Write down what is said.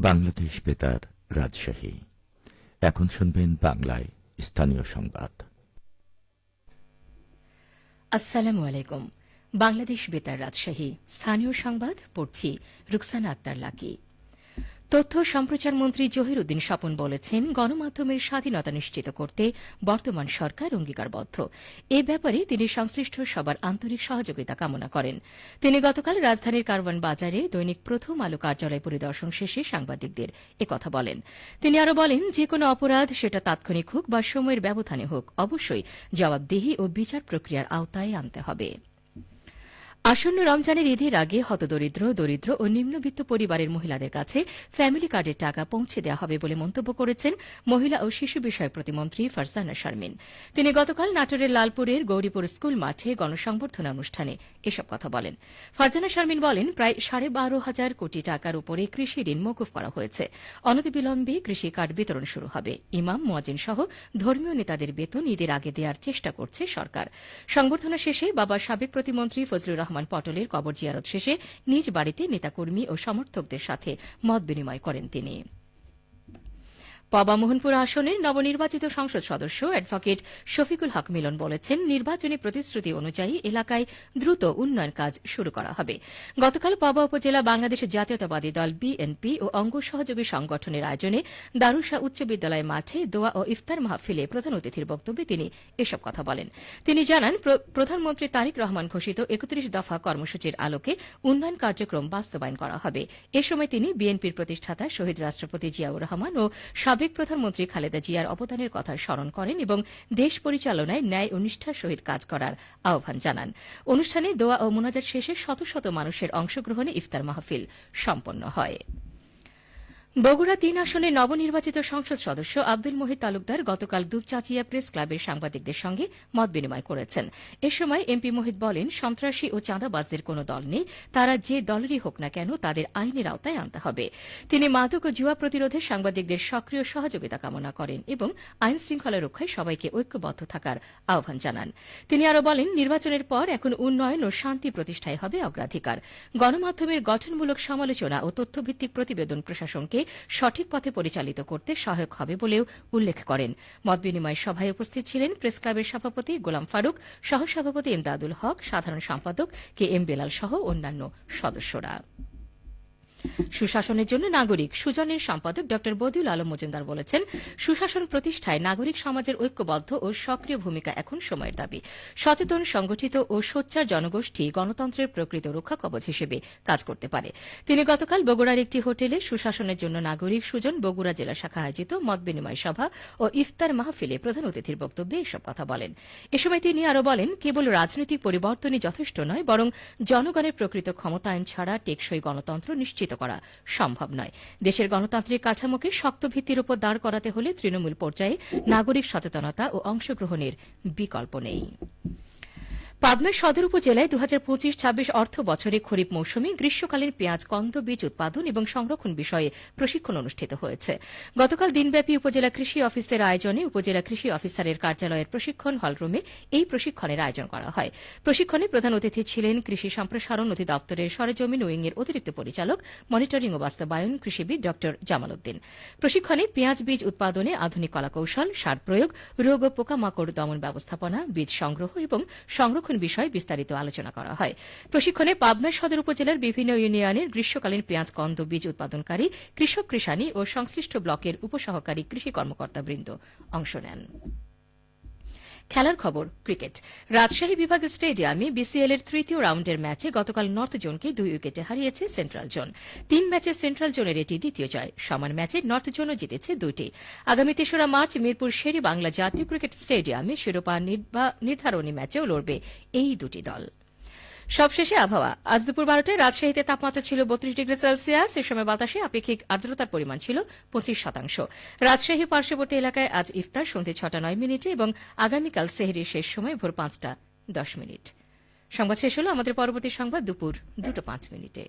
বাংলাদেশ বেতার রাজশাহী। এখন শুনবেন বাংলায় স্থানীয় সংবাদ। আসসালামু আলাইকুম। বাংলাদেশ বেতার রাজশাহী স্থানীয় সংবাদ পড়ছি রুকসানা আক্তার লাকি। তথ্য সম্প্রচার মন্ত্রী জহির উদ্দিন স্বপন বলেছেন, গণমাধ্যমের স্বাধীনতা নিশ্চিত করতে বর্তমান সরকার অঙ্গীকারবদ্ধ। এ ব্যাপারে তিনি সংশ্লিষ্ট সবার আন্তরিক সহযোগিতা কামনা করেন। তিনি গতকাল রাজধানীর কারওয়ান বাজারে দৈনিক প্রথম আলো কার্যালয় পরিদর্শন শেষে সাংবাদিকদের একথা বলেন। তিনি আরও বলেন, যে কোনো অপরাধ সেটা তাৎক্ষণিক হোক বা সময়ের ব্যবধানে হোক, অবশ্যই জবাবদিহি ও বিচার প্রক্রিয়ার আওতায় আনতে হবে। আসন্ন রমজানের ঈদের আগে হতদরিদ্র, দরিদ্র ও নিম্নবিত্ত পরিবারের মহিলাদের কাছে ফ্যামিলি কার্ডের টাকা পৌঁছে দেওয়া হবে বলে মন্তব্য করেছেন মহিলা ও শিশু বিষয়ক প্রতিমন্ত্রী ফারজানা শারমিন। তিনি গতকাল নাটোরের লালপুরের গৌরীপুর স্কুল মাঠে গণসংবর্ধনা অনুষ্ঠানে এসব কথা বলেন। ফারজানা শারমিন বলেন, প্রায় 12,500 কোটি টাকার উপরে কৃষি ঋণ মওকুফ করা হয়েছে। অনতিবিলম্বে কৃষি কার্ড বিতরণ শুরু হবে। ইমাম, মুয়াজ্জিন সহ ধর্মীয় নেতাদের বেতন ঈদের আগে দেওয়ার চেষ্টা করছে সরকার। সংবর্ধনা শেষে বাবা সাবেক প্রতিমন্ত্রী ফজলুর রহমান পটলের কবর জিয়ারত শেষে নিজ বাড়িতে নেতাকর্মী ও সমর্থকদের সাথে মত বিনিময় করেন তিনি। পবা মোহনপুর আসনের নবনির্বাচিত সংসদ সদস্য অ্যাডভোকেট শফিকুল হক মিলন বলেছেন, নির্বাচনী প্রতিশ্রুতি অনুযায়ী এলাকায় দ্রুত উন্নয়ন কাজ শুরু করা হবে। গতকাল পবা উপজেলা বাংলাদেশ জাতীয়তাবাদী দল বিএনপি ও অঙ্গ সহযোগী সংগঠনের আয়োজনে দারুসা উচ্চ বিদ্যালয় মাঠে দোয়া ও ইফতার মাহফিলে প্রধান অতিথির বক্তব্যে তিনি এসব কথা বলেন। তিনি জানান, প্রধানমন্ত্রী তারেক রহমান ঘোষিত 31 দফা কর্মসূচির আলোকে উন্নয়ন কার্যক্রম বাস্তবায়ন করা হবে। এ সময় তিনি বিএনপির প্রতিষ্ঠাতা শহীদ রাষ্ট্রপতি জিয়াউর রহমান ও সাবেক প্রধানমন্ত্রী খালেদা জিয়ার অবদানের কথা স্মরণ করেন এবং দেশ পরিচালনায় ন্যায় ও নিষ্ঠার সহিত কাজ করার আহ্বান জানান। অনুষ্ঠানে দোয়া ও মোনাজাত শেষে শত শত মানুষের অংশগ্রহণে ইফতার মাহফিল সম্পন্ন হয়। বগুড়া ৩ আসনের নবনির্বাচিত সংসদ সদস্য আব্দুল মহিদ তালুকদার গতকাল দুপচাঁচিয়া প্রেস ক্লাবের সাংবাদিকদের সঙ্গে মত বিনিময় করেছেন। এ সময় এমপি মহিদ বলেন, সন্ত্রাসী ও চাঁদাবাজদের কোনো দল নেই, তারা যে দলেরই হোক না কেন তাদের আইনের আওতায় আনতে হবে। তিনি মাদক ও জুয়া প্রতিরোধে সাংবাদিকদের সক্রিয় সহযোগিতা কামনা করেন এবং আইন শৃঙ্খলা রক্ষায় সবাইকে ঐক্যবদ্ধ থাকার আহ্বান জানান। তিনি আরও বলেন, নির্বাচনের পর এখন উন্নয়ন ও শান্তি প্রতিষ্ঠায় হবে অগ্রাধিকার। গণমাধ্যমের গঠনমূলক সমালোচনা ও তথ্যভিত্তিক প্রতিবেদন প্রশাসনকে সঠিক পথে পরিচালিত করতে সহায়ক হবে বলেও উল্লেখ করেন। মতবিনিময় সভায় উপস্থিত ছিলেন প্রেস ক্লাবের সভাপতি গোলাম ফারুক, সহসভাপতি ইমদাদুল হক, সাধারণ সম্পাদক কে এম বেলাল সহ অন্যান্য সদস্যরা। সুশাসনের জন্য নাগরিক সুজনের সম্পাদক ড বদিউল আলম মজুমদার বলেছেন, সুশাসন প্রতিষ্ঠায় নাগরিক সমাজের ঐক্যবদ্ধ ও সক্রিয় ভূমিকা এখন সময়ের দাবি। সচেতন, সংগঠিত ও সোচ্চার জনগোষ্ঠী গণতন্ত্রের প্রকৃত রক্ষা কবচ হিসেবে কাজ করতে পারে। তিনি গতকাল বগুড়ার একটি হোটেলে সুশাসনের জন্য নাগরিক সুজন বগুড়া জেলা শাখা আয়োজিত মত বিনিময় সভা ও ইফতার মাহফিলে প্রধান অতিথির বক্তব্যে এসব কথা বলেন। এ সময় তিনি আরও বলেন, কেবল রাজনৈতিক পরিবর্তনই যথেষ্ট নয়, বরং জনগণের প্রকৃত ক্ষমতায়ন ছাড়া টেকসই গণতন্ত্র নিশ্চিত করা সম্ভব নয়। দেশের গণতান্ত্রিক কাঠামোকে শক্ত ভিত্তির উপর দাঁড় করাতে হলে তৃণমূল পর্যায়ে নাগরিক সচেতনতা ও অংশগ্রহণের বিকল্প নেই। পাবনা সদর উপজেলায় 2025-26 অর্থ বছরে খরিফ মৌসুমে গ্রীষ্মকালীন পেঁয়াজ কন্দ বীজ উৎপাদন এবং সংরক্ষণ বিষয়ে প্রশিক্ষণ অনুষ্ঠিত হয়েছে। গতকাল দিনব্যাপী উপজেলা কৃষি অফিসের আয়োজনে উপজেলা কৃষি অফিসারের কার্যালয়ের প্রশিক্ষণ হলরুমে এই প্রশিক্ষণের আয়োজন করা হয়। প্রশিক্ষণে প্রধান অতিথি ছিলেন কৃষি সম্প্রসারণ অধিদপ্তরের সরেজমিন উইং এর অতিরিক্ত পরিচালক, মনিটরিং ও বাস্তবায়ন কৃষিবিদ ড জামাল উদ্দিন। প্রশিক্ষণে পেঁয়াজ বীজ উৎপাদনে আধুনিক কলাকৌশল, সার প্রয়োগ, রোগ ও পোকামাকড় দমন ব্যবস্থাপনা, বীজ সংগ্রহ এবং সংরক্ষণ বিষয়ে বিস্তারিত আলোচনা করা হয়। প্রশিক্ষণে পাবনা সদর উপজেলার বিভিন্ন ইউনিয়নের গ্রীষ্মকালীন পেঁয়াজ কন্দ বীজ উৎপাদনকারী কৃষক, কৃষানী ও সংশ্লিষ্ট ব্লকের উপসহকারী কৃষি কর্মকর্তাবৃন্দ অংশ নেন। খেলার খবর, ক্রিকেট। রাজশাহী বিভাগের স্টেডিয়ামে বিসিএল এর তৃতীয় রাউন্ডের ম্যাচে গতকাল নর্থ জোনকে 2 উইকেটে হারিয়েছে সেন্ট্রাল জোন। 3 ম্যাচে সেন্ট্রাল জোনের এটি দ্বিতীয় জয়। সমান ম্যাচে নর্থ জোনও জিতেছে 2টি। আগামী 3রা মার্চ মিরপুর শেরে বাংলা জাতীয় ক্রিকেট স্টেডিয়ামে শিরোপা নির্ধারণী ম্যাচেও লড়বে এই দুটি দল। সবশেষে আবহাওয়া। আজ দুপুর 12টায় রাজশাহীতে তাপমাত্রা ছিল 32 ডিগ্রি সেলসিয়াস। এ সময় বাতাসে আপেক্ষিক আর্দ্রতার পরিমাণ ছিল 25%। রাজশাহী পার্শ্ববর্তী এলাকায় আজ ইফতার সন্ধ্যে 6টা 9 মিনিটে এবং আগামীকাল সেহরির শেষ সময় ভোর 5টা 10 মিনিট। সংবাদ শেষ হল। আমাদের পরবর্তী সংবাদ দুপুর 2টা 5 মিনিটে।